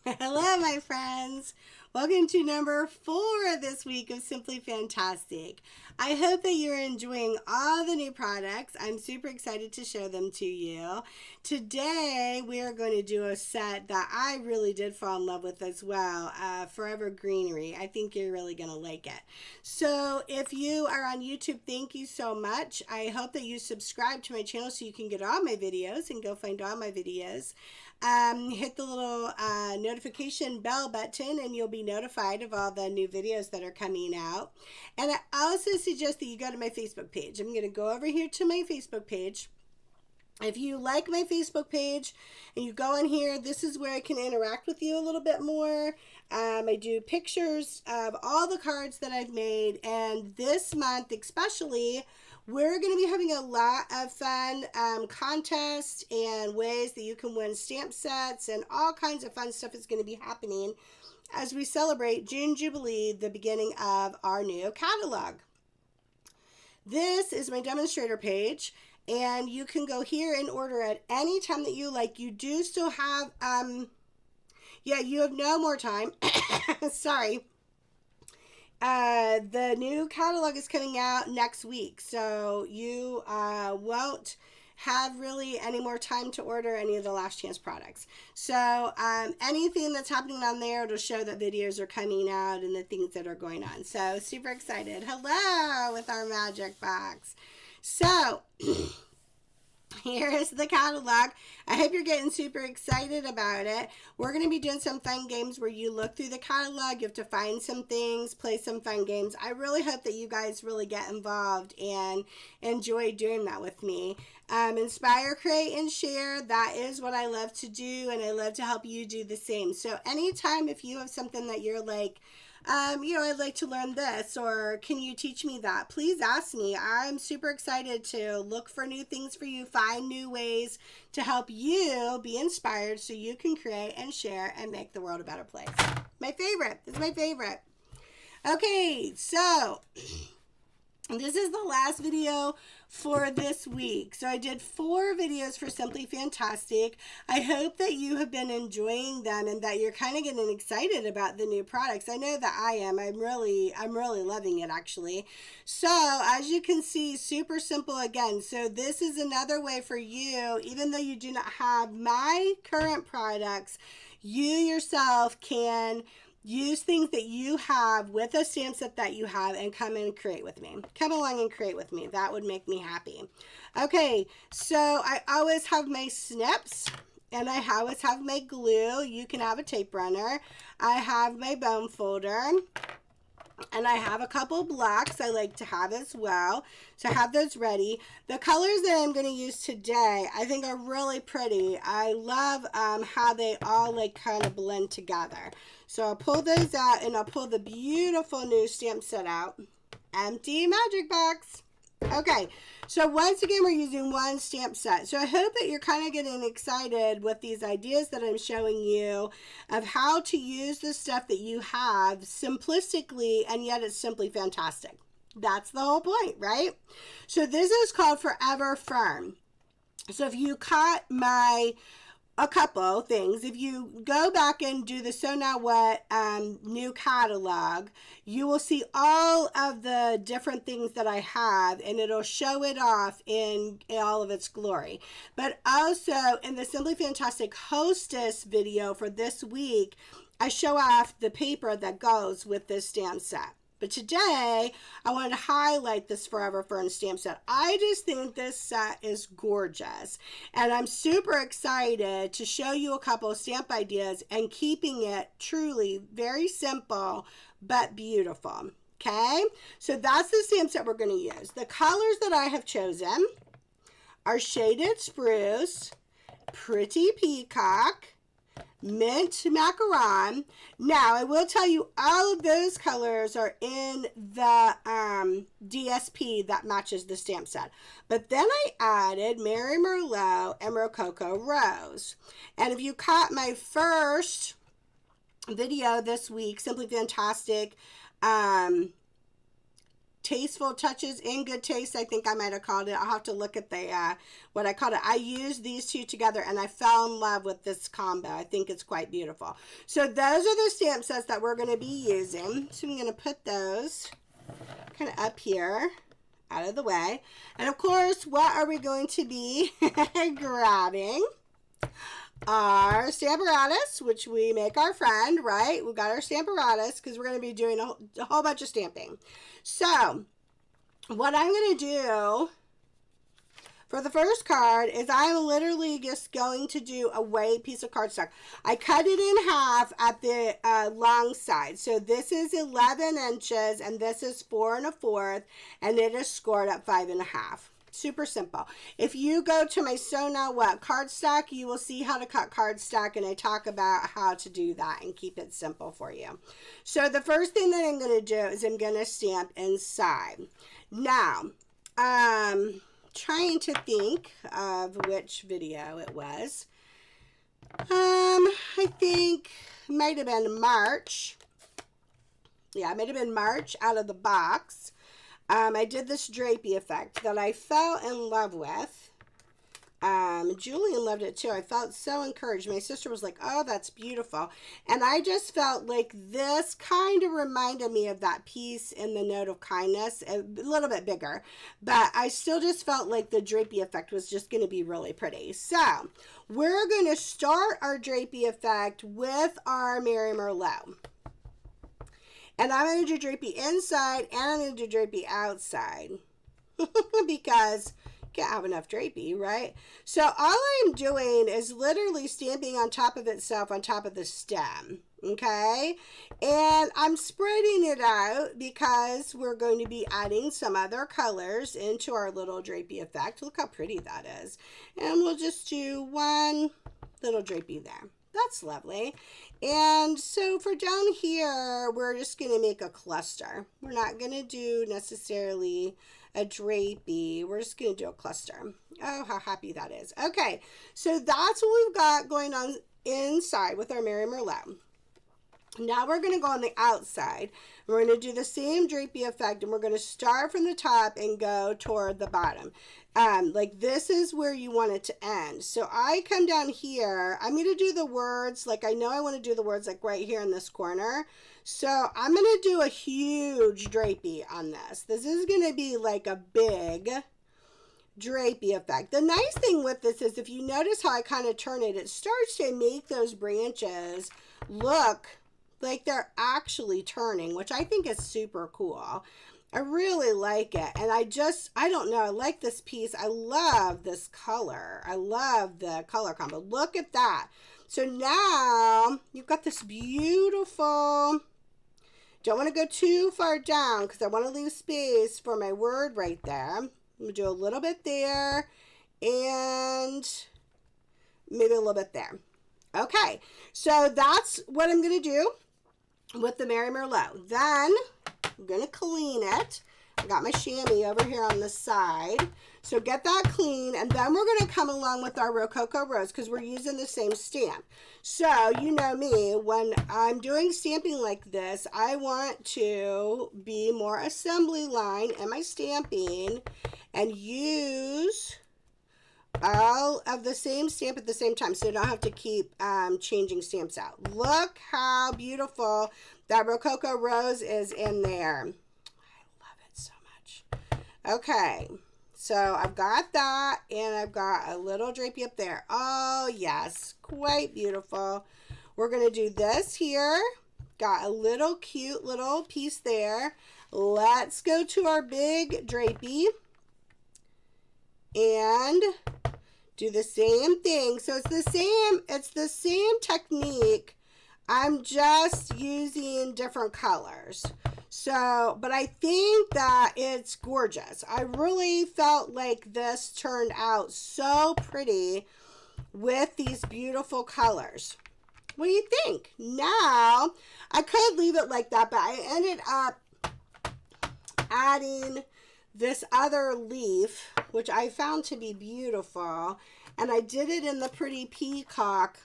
Hello, my friends. Welcome to number 4 this week of Simply Fantastic. I hope that you're enjoying all the new products. I'm super excited to show them to you. Today, we are going to do a set that I really did fall in love with as well, Forever Greenery. I think you're really going to like it. So, if you are on YouTube, thank you so much. I hope that you subscribe to my channel so you can get all my videos and go find all my videos. Hit the little notification bell button and you'll be notified of all the new videos that are coming out. And I also suggest that you go to my Facebook page. I'm going to go over here to my Facebook page. If you like my Facebook page and you go on here, this is where I can interact with you a little bit more. I do pictures of all the cards that I've made, and this month especially, we're going to be having a lot of fun contests and ways that you can win stamp sets, and all kinds of fun stuff is going to be happening as we celebrate June Jubilee, the beginning of our new catalog. This is my demonstrator page, and you can go here and order at any time that you like. You do still have, you have no more time. Sorry. The new catalog is coming out next week, so you won't have really any more time to order any of the last chance products. So anything that's happening on there, it'll show that videos are coming out and the things that are going on. So super excited. Hello with our magic box. So here is the catalog. I hope you're getting super excited about it. We're going to be doing some fun games where you look through the catalog. You have to find some things, play some fun games. I really hope that you guys really get involved and enjoy doing that with me. Inspire, create, and share. That is what I love to do, and I love to help you do the same. So anytime if you have something that you're like, I'd like to learn this, or can you teach me that? Please ask me. I'm super excited to look for new things for you, find new ways to help you be inspired so you can create and share and make the world a better place. My favorite. This is my favorite. Okay, so this is the last video for this week. So I did 4 videos for Simply Fantastic. I hope that you have been enjoying them and that you're kind of getting excited about the new products. I know that I am. I'm really loving it actually. So as you can see, super simple again. So this is another way for you, even though you do not have my current products, you yourself can use things that you have with a stamp set that you have and come and create with me. Come along and create with me. That would make me happy. Okay, so I always have my snips and I always have my glue. You can have a tape runner. I have my bone folder. And I have a couple blocks I like to have as well, so have those ready. The colors that I'm going to use today I think are really pretty. I love how they all like kind of blend together. So I'll pull those out and I'll pull the beautiful new stamp set out. Empty magic box. Okay, so once again, we're using one stamp set. So I hope that you're kind of getting excited with these ideas that I'm showing you of how to use the stuff that you have simplistically, and yet it's simply fantastic. That's the whole point, right? So this is called Forever Fern. So if you caught a couple things. If you go back and do the So Now What new catalog, you will see all of the different things that I have, and it'll show it off in all of its glory. But also in the Simply Fantastic Hostess video for this week, I show off the paper that goes with this stamp set. But today, I wanted to highlight this Forever Fern stamp set. I just think this set is gorgeous. And I'm super excited to show you a couple of stamp ideas and keeping it truly very simple but beautiful. Okay? So that's the stamp set we're going to use. The colors that I have chosen are Shaded Spruce, Pretty Peacock, Mint Macaron. Now, I will tell you, all of those colors are in the DSP that matches the stamp set. But then I added Mary Merlot and Rococo Rose. And if you caught my first video this week, Simply Fantastic tasteful touches in good taste, I think I might have called it. I'll have to look at the what I called it. I used these two together and I fell in love with this combo. I think it's quite beautiful. So those are the stamp sets that we're going to be using. So I'm going to put those kind of up here out of the way. And of course, what are we going to be grabbing? Our Stamparatus, which we make our friend, right? We've got our Stamparatus because we're going to be doing a whole bunch of stamping. So what I'm going to do for the first card is I'm literally just going to do a weight piece of cardstock. I cut it in half at the long side. So this is 11 inches and this is 4 1/4, and it is scored at 5 1/2. Super simple. If you go to my Sew Now What cardstock, you will see how to cut cardstock, and I talk about how to do that and keep it simple for you. So the first thing that I'm going to do is I'm going to stamp inside. Now, trying to think of which video it was. I think it might have been March. Yeah, it might have been March out of the box. I did this drapey effect that I fell in love with. Julian loved it too. I felt so encouraged. My sister was like, oh, that's beautiful. And I just felt like this kind of reminded me of that piece in the Note of Kindness, a little bit bigger. But I still just felt like the drapey effect was just going to be really pretty. So we're going to start our drapey effect with our Mary Merlot. And I'm going to do drapey inside and I'm going to do drapey outside because you can't have enough drapey, right? So all I'm doing is literally stamping on top of itself on top of the stem, okay? And I'm spreading it out because we're going to be adding some other colors into our little drapey effect. Look how pretty that is. And we'll just do one little drapey there. That's lovely. And so for down here, we're just going to make a cluster. We're not going to do necessarily a drapey. We're just going to do a cluster. Oh, how happy that is. Okay, so that's what we've got going on inside with our Mary Merlot. Now we're going to go on the outside. We're going to do the same drapey effect, and we're going to start from the top and go toward the bottom. Like this is where you want it to end. So I come down here. I'm going to do the words, like I know I want to do the words like right here in this corner. So I'm going to do a huge drapey on this. This is going to be like a big drapey effect. The nice thing with this is if you notice how I kind of turn it, it starts to make those branches look like they're actually turning, which I think is super cool. I really like it. And I don't know, I like this piece. I love this color. I love the color combo. Look at that. So now you've got this beautiful, don't want to go too far down because I want to leave space for my word right there. I'm going to do a little bit there and maybe a little bit there. Okay, so that's what I'm going to do with the Mary Merlot. Then I'm going to clean it. I got my chamois over here on the side. So get that clean, and then we're going to come along with our Rococo Rose because we're using the same stamp. So you know me, when I'm doing stamping like this, I want to be more assembly line in my stamping and use all of the same stamp at the same time so you don't have to keep changing stamps out. Look how beautiful that Rococo Rose is in there. I love it so much. Okay, so I've got that and I've got a little drapey up there. Oh yes, quite beautiful. We're going to do this here. Got a little cute little piece there. Let's go to our big drapey and do the same thing. So it's the same technique. I'm just using different colors. So, but I think that it's gorgeous. I really felt like this turned out so pretty with these beautiful colors. What do you think? Now, I could leave it like that, but I ended up adding this other leaf, which I found to be beautiful, and I did it in the pretty peacock,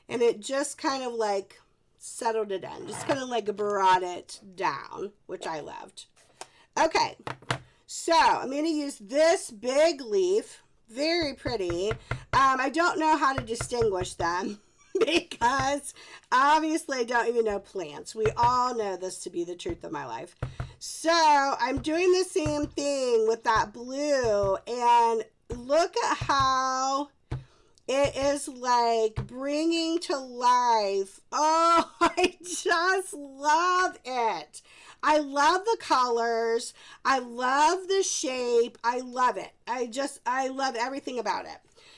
and it just kind of like settled it in, just kind of like brought it down, which I loved. Okay, so I'm going to use this big leaf. Very pretty. I don't know how to distinguish them because obviously I don't even know plants. We all know this to be the truth of my life. So I'm doing the same thing with that blue, and look at how it is like bringing to life. Oh, I just love it. I love the colors. I love the shape. I love it. I love everything about it.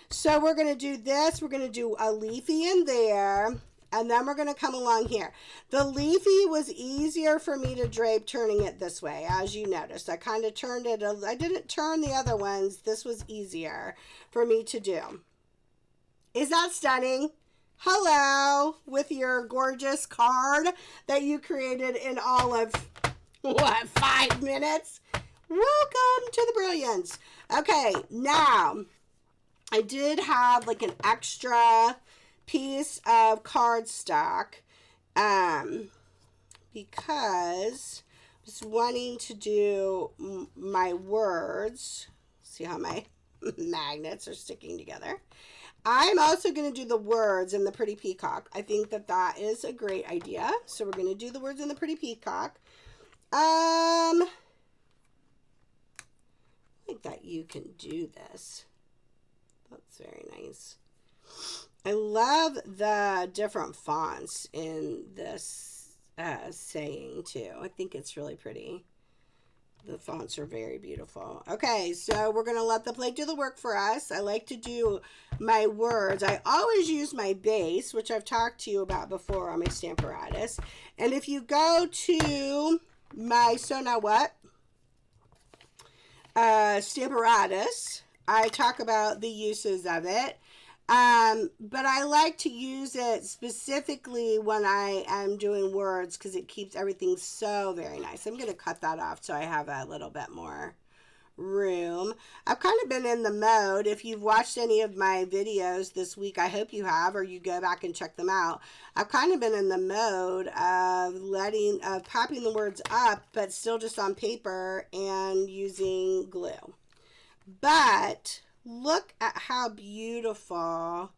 So we're going to do this. We're going to do a leafy in there. And then we're going to come along here. The leafy was easier for me to drape turning it this way, as you noticed. I kind of turned it. I didn't turn the other ones. This was easier for me to do. Is that stunning? Hello, with your gorgeous card that you created in all of, what, 5 minutes? Welcome to the brilliance. Okay, now, I did have like an extra piece of cardstock because I was wanting to do my words. See how my magnets are sticking together. I'm also going to do the words in the pretty peacock. I think that that is a great idea. So we're going to do the words in the pretty peacock. I think that you can do this. That's very nice. I love the different fonts in this saying too. I think it's really pretty. The fonts are very beautiful. Okay, so we're going to let the plate do the work for us. I like to do my words. I always use my base, which I've talked to you about before on my Stamparatus. And if you go to my So Now What Stamparatus, I talk about the uses of it. But I like to use it specifically when I am doing words because it keeps everything so very nice. I'm going to cut that off so I have a little bit more room. I've kind of been in the mode. If you've watched any of my videos this week, I hope you have, or you go back and check them out. I've kind of been in the mode of popping the words up, but still just on paper and using glue. But look at how beautiful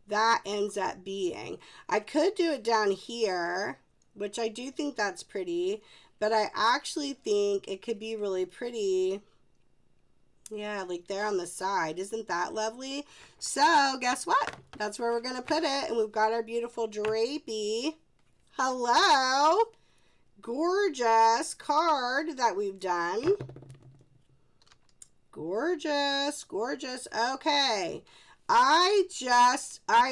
that ends up being. I could do it down here, which I do think that's pretty, but I actually think it could be really pretty. Yeah, like there on the side. Isn't that lovely? So guess what? That's where we're going to put it. And we've got our beautiful drapey. Hello. Gorgeous card that we've done. Gorgeous, gorgeous. Okay. I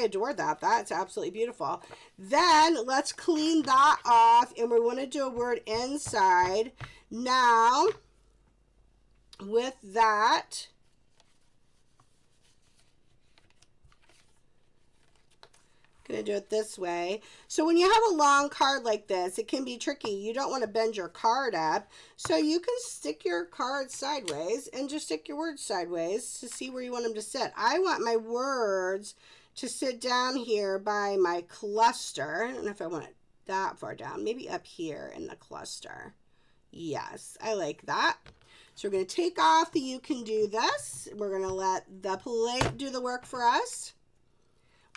adore that. That's absolutely beautiful. Then let's clean that off, and we want to do a word inside. Now, with that, going to do it this way. So when you have a long card like this, it can be tricky. You don't want to bend your card up. So you can stick your card sideways and just stick your words sideways to see where you want them to sit. I want my words to sit down here by my cluster. I don't know if I want it that far down. Maybe up here in the cluster. Yes, I like that. So we're going to take off the you can do this. We're going to let the plate do the work for us.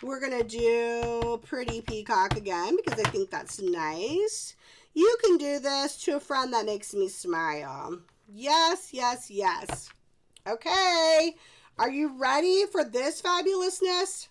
We're going to do pretty peacock again because I think that's nice. You can do this to a friend that makes me smile. Yes, yes, yes. Okay. Are you ready for this fabulousness?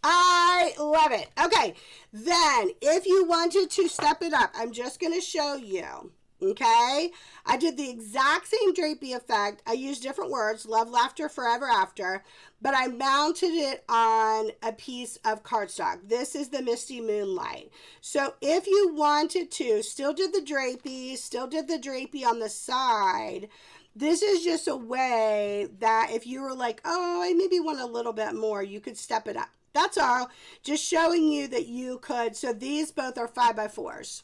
I love it. Okay. Then if you wanted to step it up, I'm just going to show you. Okay, I did the exact same drapey effect. I used different words, love, laughter, forever after, but I mounted it on a piece of cardstock. This is the Misty Moonlight. So if you wanted to, still did the drapey on the side. This is just a way that if you were like, oh, I maybe want a little bit more, you could step it up. That's all. Just showing you that you could. So these both are 5x4s.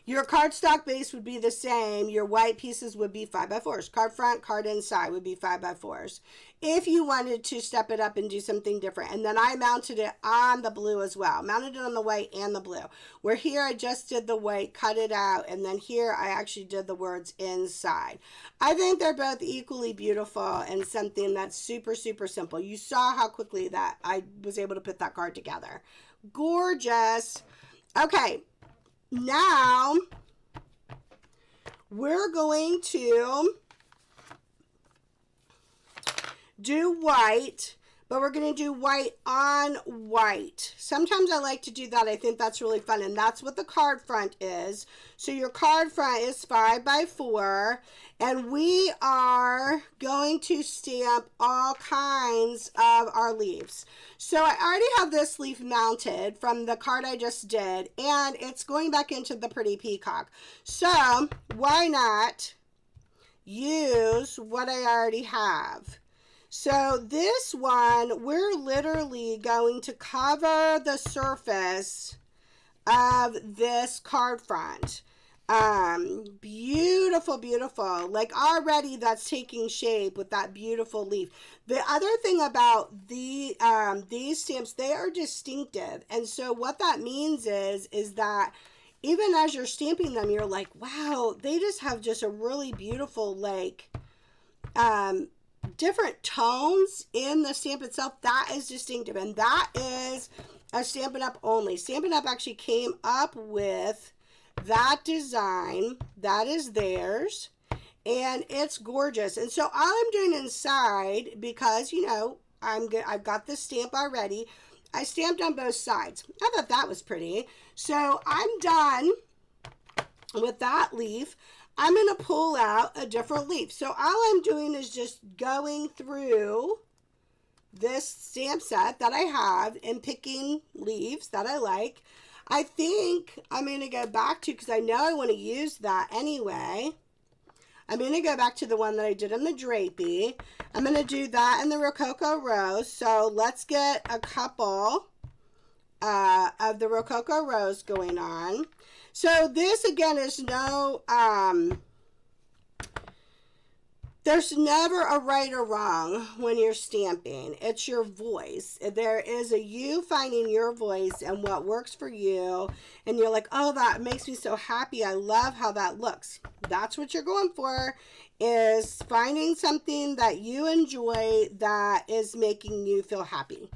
Your cardstock base would be the same. Your white pieces would be 5x4s. Card front, card inside would be 5x4s. If you wanted to step it up and do something different. And then I mounted it on the blue as well. Mounted it on the white and the blue. Where here I just did the white, cut it out, and then here I actually did the words inside. I think they're both equally beautiful and something that's super, super simple. You saw how quickly that I was able to put that card together. Gorgeous. Okay. Now, we're going to do white, but we're going to do white on white. Sometimes I like to do that. I think that's really fun, and that's what the card front is. So your card front is 5x4, and we are going to stamp all kinds of our leaves. So I already have this leaf mounted from the card I just did, and it's going back into the pretty peacock. So why not use what I already have? So this one, we're literally going to cover the surface of this card front. Beautiful, beautiful. Like already that's taking shape with that beautiful leaf. The other thing about these stamps, they are distinctive. And so what that means is that even as you're stamping them, you're like, wow, they just have just a really beautiful, like, different tones in the stamp itself. That is distinctive, and that is a Stampin' Up! Only. Stampin' Up! Actually came up with that design. That is theirs, and it's gorgeous. And so all I'm doing inside, because, you know, I've got this stamp already, I stamped on both sides. I thought that was pretty. So I'm done with that leaf. I'm going to pull out a different leaf. So all I'm doing is just going through this stamp set that I have and picking leaves that I like. I think I'm going to go back to, because I know I want to use that anyway. I'm going to go back to the one that I did in the drapey. I'm going to do that in the Rococo Rose. So let's get a couple of the Rococo Rose going on. So this again is no, there's never a right or wrong when you're stamping. It's your voice. There is a you finding your voice and what works for you. And you're like, oh, that makes me so happy. I love how that looks. That's what you're going for, is finding something that you enjoy that is making you feel happy.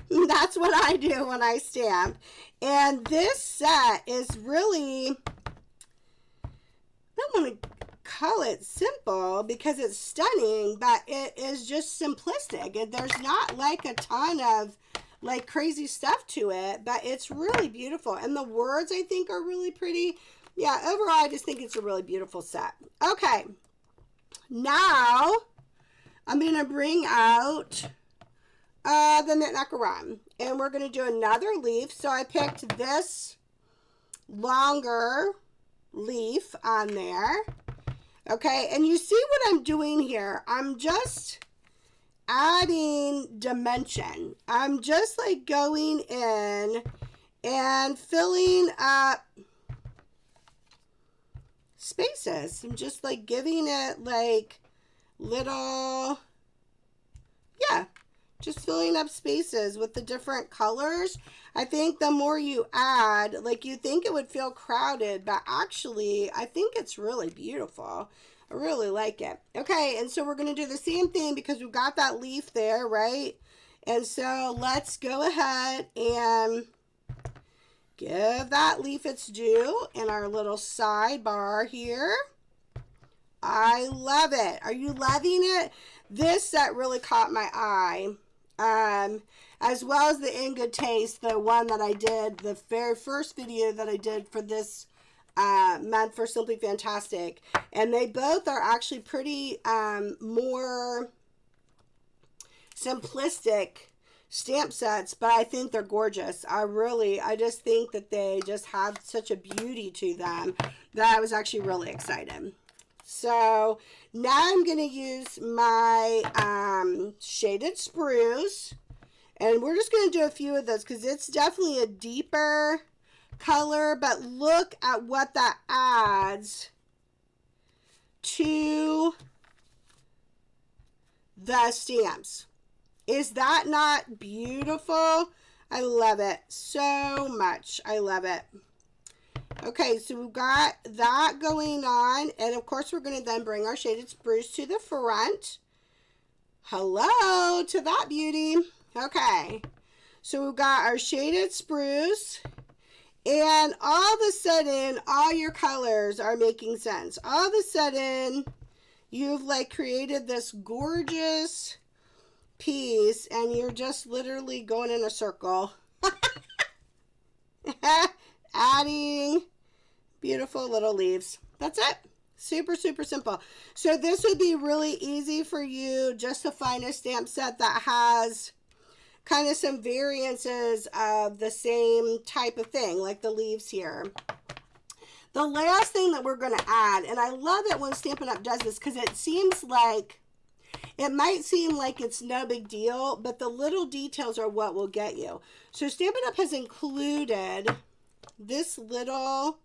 That's what I do when I stamp. And this set is really, I don't want to call it simple because it's stunning, but it is just simplistic. There's not like a ton of like crazy stuff to it, but it's really beautiful. And the words I think are really pretty. Yeah, overall I just think it's a really beautiful set. Okay, now I'm going to bring out the knit macaron, and we're going to do another leaf. So I picked this longer leaf on there. Okay, and you see what I'm doing here. I'm just adding dimension. I'm just like going in and filling up spaces. I'm just like giving it like little, yeah, just filling up spaces with the different colors. I think the more you add, like you think it would feel crowded, but actually I think it's really beautiful. I really like it. Okay, and so we're going to do the same thing because we've got that leaf there, right? And so let's go ahead and give that leaf its due in our little sidebar here. I love it. Are you loving it? This set really caught my eye. As well as the In Good Taste, the one that I did, the very first video that I did for this month for Simply Fantastic. And they both are actually pretty more simplistic stamp sets, but I think they're gorgeous. I just think that they just have such a beauty to them that I was actually really excited. So now I'm going to use my shaded spruce, and we're just going to do a few of those because it's definitely a deeper color, but look at what that adds to the stamps. Is that not beautiful? I love it so much. I love it. Okay, so we've got that going on, and of course we're going to then bring our shaded spruce to the front. Hello to that beauty. Okay, so we've got our shaded spruce, and all of a sudden all your colors are making sense. All of a sudden you've like created this gorgeous piece, and you're just literally going in a circle. Adding beautiful little leaves. That's it. Super, super simple. So this would be really easy for you just to find a stamp set that has kind of some variances of the same type of thing, like the leaves here. The last thing that we're going to add, and I love it when Stampin' Up! Does this because it seems like, it might seem like it's no big deal, but the little details are what will get you. So Stampin' Up! Has included this little,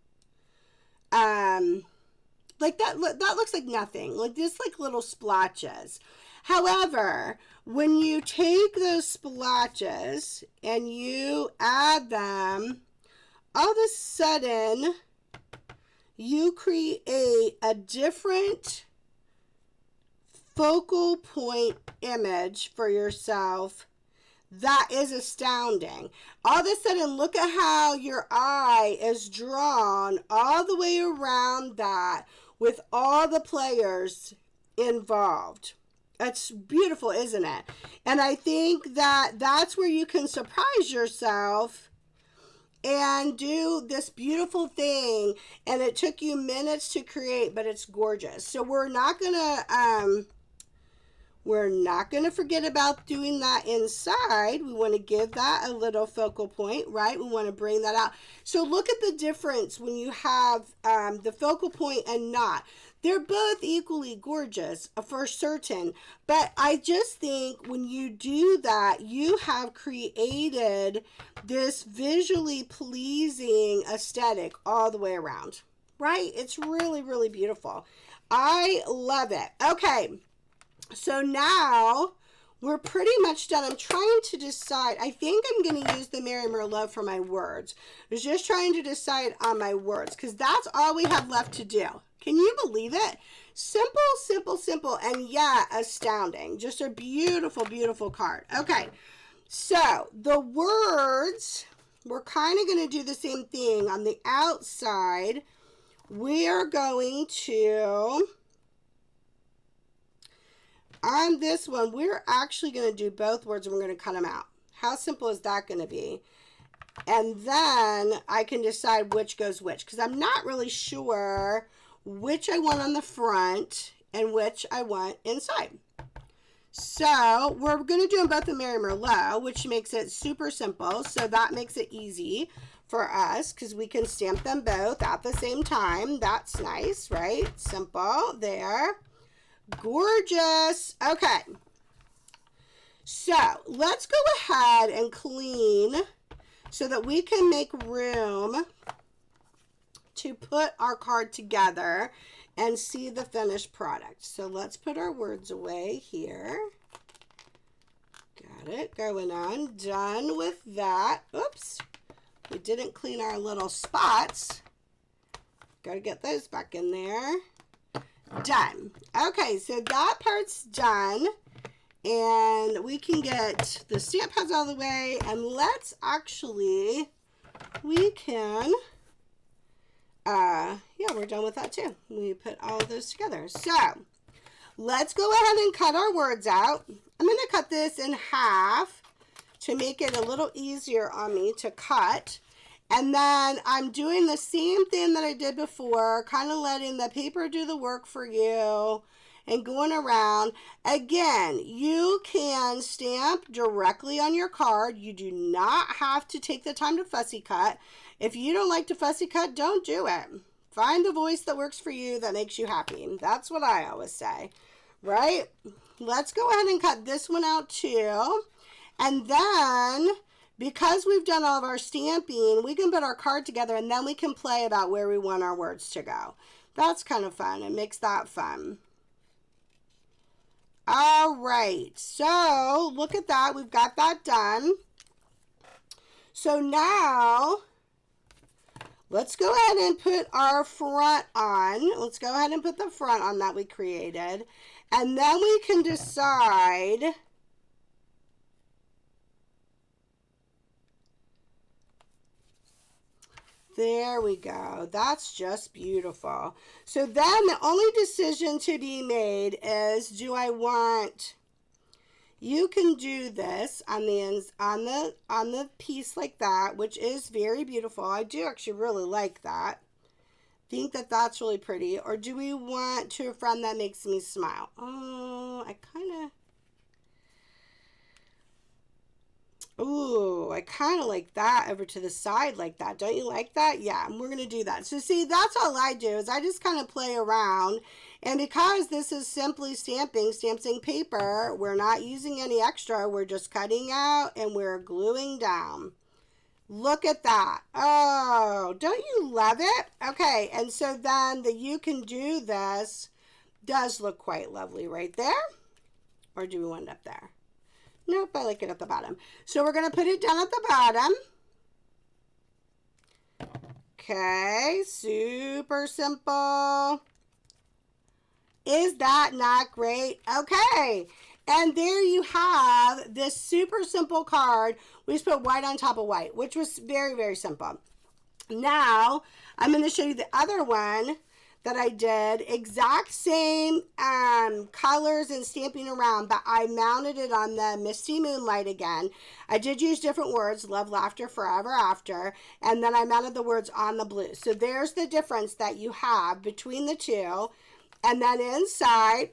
like that looks like nothing, like just like little splotches. However, when you take those splotches and you add them, all of a sudden you create a different focal point image for yourself that is astounding. All of a sudden, look at how your eye is drawn all the way around that with all the players involved. It's beautiful, isn't it? And I think that that's where you can surprise yourself and do this beautiful thing. And it took you minutes to create, but it's gorgeous. So we're not gonna forget about doing that inside. We want to give that a little focal point, right? We want to bring that out. So look at the difference when you have the focal point and not. They're both equally gorgeous for certain, but I just think when you do that, you have created this visually pleasing aesthetic all the way around, right? It's really, really beautiful. I love it. Okay. So now we're pretty much done. I'm trying to decide. I think I'm going to use the Mary Merlot for my words. I was just trying to decide on my words because that's all we have left to do. Can you believe it? Simple, simple, simple, and yeah, astounding. Just a beautiful, beautiful card. Okay, so the words, we're kind of going to do the same thing. On the outside, we are going to... On this one, we're actually going to do both words and we're going to cut them out. How simple is that going to be? And then I can decide which goes which because I'm not really sure which I want on the front and which I want inside. So we're going to do them both in Mary Merlot, which makes it super simple. So that makes it easy for us because we can stamp them both at the same time. That's nice, right? Simple there. Gorgeous. Okay, so let's go ahead and clean so that we can make room to put our card together and see the finished product. So let's put our words away here. Got it going on. Done with that. Oops, we didn't clean our little spots. Gotta get those back in there. Done. Okay, so that part's done, and we can get the stamp pads all the way, and let's actually, we can, yeah, we're done with that too. We put all of those together. So let's go ahead and cut our words out. I'm going to cut this in half to make it a little easier on me to cut. And then I'm doing the same thing that I did before, kind of letting the paper do the work for you and going around. Again, you can stamp directly on your card. You do not have to take the time to fussy cut. If you don't like to fussy cut, don't do it. Find the voice that works for you, that makes you happy. That's what I always say, right? Let's go ahead and cut this one out too. And then because we've done all of our stamping, we can put our card together and then we can play about where we want our words to go. That's kind of fun. It makes that fun. All right, so look at that. We've got that done. So now let's go ahead and put our front on. Let's go ahead and put the front on that we created. And then we can decide there we go. That's just beautiful. So then the only decision to be made is, do I want, you can do this on the piece like that, which is very beautiful. I do actually really like that. Think that that's really pretty. Or do we want to a friend that makes me smile? Oh, I kind of like that over to the side like that. Don't you like that? Yeah, and we're going to do that. So see, that's all I do is I just kind of play around. And because this is simply stamping paper, we're not using any extra. We're just cutting out and we're gluing down. Look at that. Oh, don't you love it? Okay, and so then the you can do this does look quite lovely right there. Or do we want it up there? Nope, I like it at the bottom. So we're going to put it down at the bottom. Okay, super simple. Is that not great? Okay, and there you have this super simple card. We just put white on top of white, which was very, very simple. Now, I'm going to show you the other one that I did. Exact same colors and stamping around, but I mounted it on the Misty Moonlight again. I did use different words, love, laughter, forever after, and then I mounted the words on the blue. So there's the difference that you have between the two. And then inside,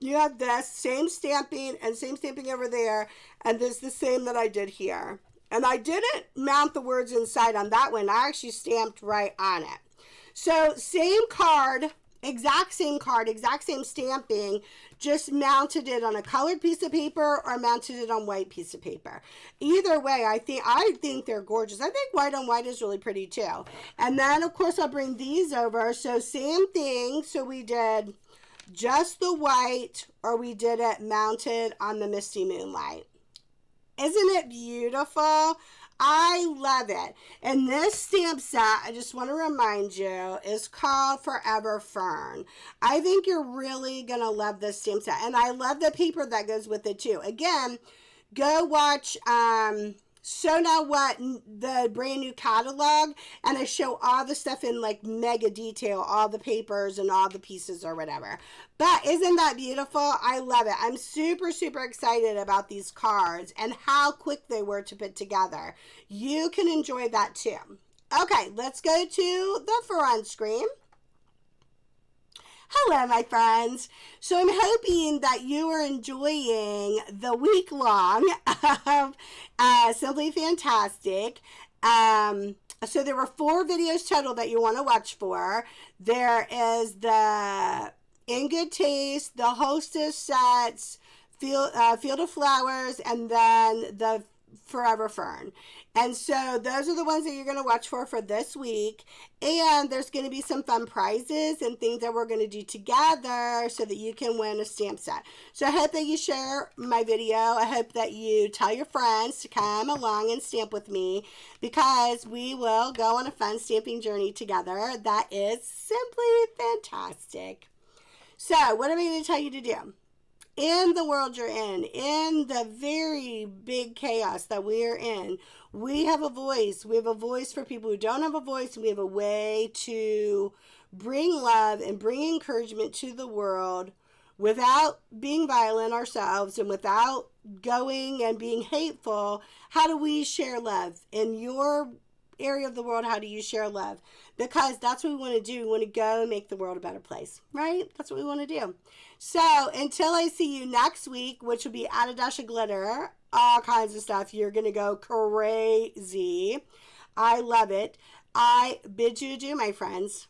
you have this same stamping and same stamping over there, and this the same that I did here. And I didn't mount the words inside on that one. I actually stamped right on it. So same card, exact same stamping, just mounted it on a colored piece of paper or mounted it on white piece of paper. Either way, I think they're gorgeous. I think white on white is really pretty too. And then of course I'll bring these over. So same thing. So we did just the white, or we did it mounted on the Misty Moonlight. Isn't it beautiful? I love it. And this stamp set, I just want to remind you, is called Forever Fern. I think you're really going to love this stamp set. And I love the paper that goes with it too. Again, go watch So Now What, the brand new catalog, and I show all the stuff in like mega detail, all the papers and all the pieces or whatever. But isn't that beautiful? I love it. I'm super, super excited about these cards and how quick they were to put together. You can enjoy that too. Okay, let's go to the front screen. Hello, my friends. So I'm hoping that you are enjoying the week long of Simply Fantastic. So there were 4 videos total that you want to watch for. There is the In Good Taste, the Hostess sets, Field of Flowers, and then the Forever Fern. And so those are the ones that you're going to watch for this week. And there's going to be some fun prizes and things that we're going to do together so that you can win a stamp set. So I hope that you share my video. I hope that you tell your friends to come along and stamp with me, because we will go on a fun stamping journey together that is simply fantastic. So what am I going to tell you to do? In the world you're in the very big chaos that we are in, we have a voice. We have a voice for people who don't have a voice. We have a way to bring love and bring encouragement to the world without being violent ourselves and without going and being hateful. How do we share love? In your area of the world, how do you share love? Because that's what we want to do. We want to go and make the world a better place, right? That's what we want to do. So until I see you next week, which will be Add a Dash of Glitter, all kinds of stuff, you're going to go crazy. I love it. I bid you adieu, my friends.